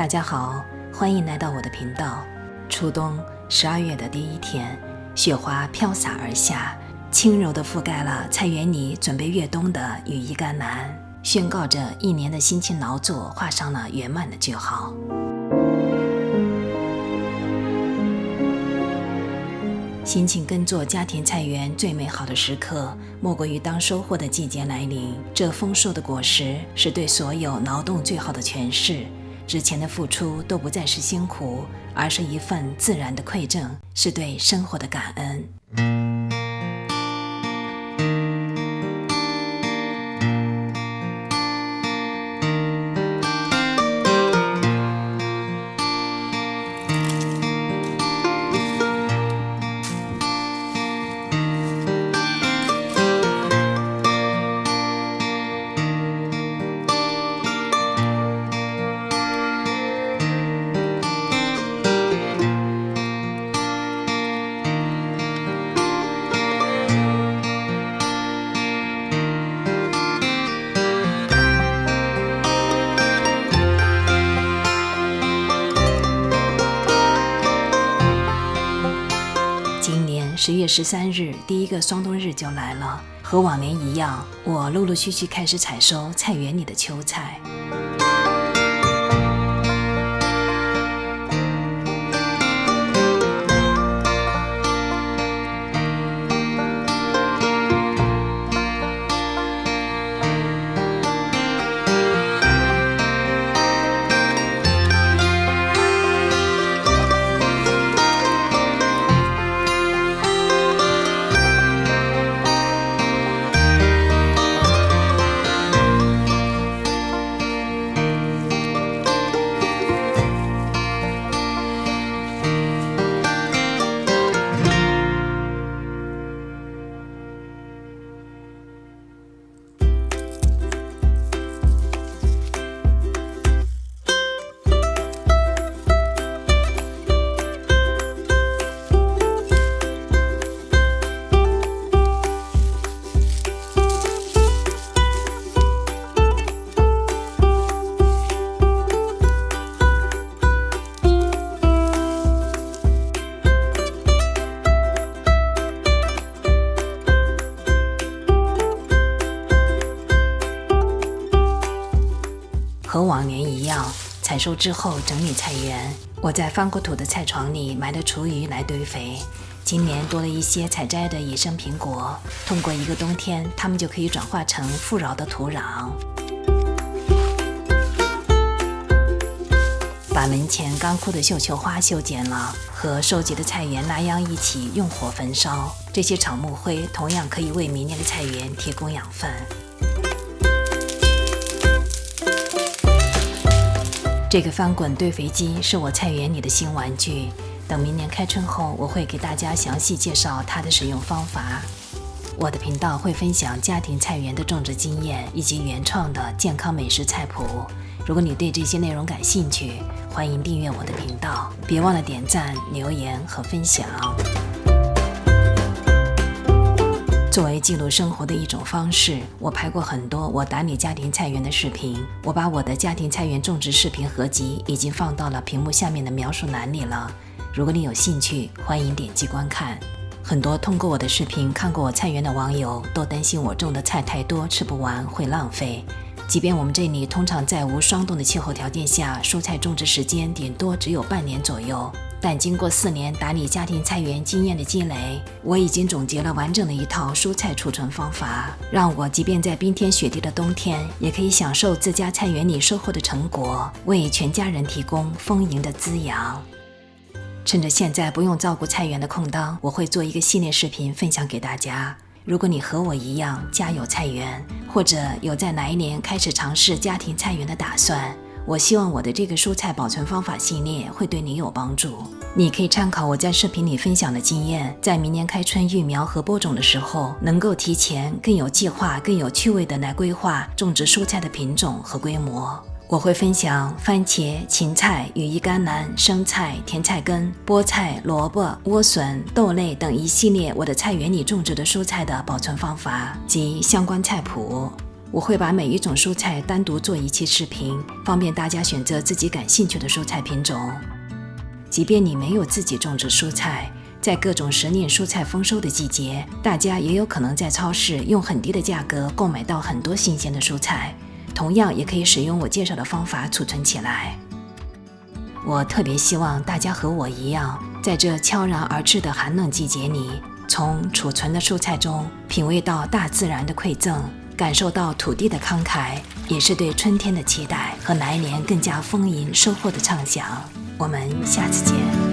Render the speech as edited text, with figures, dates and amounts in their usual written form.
大家好，欢迎来到我的频道。初冬12月的第一天，雪花飘洒而下，轻柔地覆盖了菜园里准备越冬的羽衣甘蓝，宣告着一年的辛勤劳作画上了圆满的句号。辛勤耕作家庭菜园最美好的时刻，莫过于当收获的季节来临。这丰硕的果实是对所有劳动最好的诠释。之前的付出都不再是辛苦，而是一份自然的馈赠，是对生活的感恩。10月13日，第一个霜冬日就来了。和往年一样，我陆陆续续开始采收菜园里的秋菜。和往年一样，采收之后整理菜园。我在翻过土的菜床里埋了厨余来堆肥。今年多了一些采摘的野生苹果，通过一个冬天，它们就可以转化成富饶的土壤。把门前刚枯的绣球花修剪了，和收集的菜园那样一起用火焚烧。这些草木灰同样可以为明年的菜园提供养分。这个翻滚堆肥机是我菜园里的新玩具，等明年开春后，我会给大家详细介绍它的使用方法。我的频道会分享家庭菜园的种植经验以及原创的健康美食菜谱。如果你对这些内容感兴趣，欢迎订阅我的频道，别忘了点赞、留言和分享。作为记录生活的一种方式，我拍过很多我打理家庭菜园的视频。我把我的家庭菜园种植视频合集已经放到了屏幕下面的描述栏里了。如果你有兴趣，欢迎点击观看。很多通过我的视频看过我菜园的网友都担心我种的菜太多吃不完会浪费。即便我们这里通常在无霜冻的气候条件下，蔬菜种植时间顶多只有半年左右，但经过4年打理家庭菜园经验的积累，我已经总结了完整的一套蔬菜储存方法，让我即便在冰天雪地的冬天，也可以享受自家菜园里收获的成果，为全家人提供丰盈的滋养。趁着现在不用照顾菜园的空档，我会做一个系列视频分享给大家。如果你和我一样家有菜园，或者有在哪一年开始尝试家庭菜园的打算，我希望我的这个蔬菜保存方法系列会对你有帮助。你可以参考我在视频里分享的经验，在明年开春育苗和播种的时候，能够提前更有计划、更有趣味的来规划种植蔬菜的品种和规模。我会分享番茄、芹菜、羽衣甘蓝、生菜、甜菜根、菠菜、萝卜、莴笋、豆类等一系列我的菜园里种植的蔬菜的保存方法及相关菜谱。我会把每一种蔬菜单独做一期视频，方便大家选择自己感兴趣的蔬菜品种。即便你没有自己种植蔬菜，在各种时令蔬菜丰收的季节，大家也有可能在超市用很低的价格购买到很多新鲜的蔬菜，同样也可以使用我介绍的方法储存起来。我特别希望大家和我一样，在这悄然而至的寒冷季节里，从储存的蔬菜中品味到大自然的馈赠，感受到土地的慷慨，也是对春天的期待和来年更加丰盈收获的畅想。我们下次见。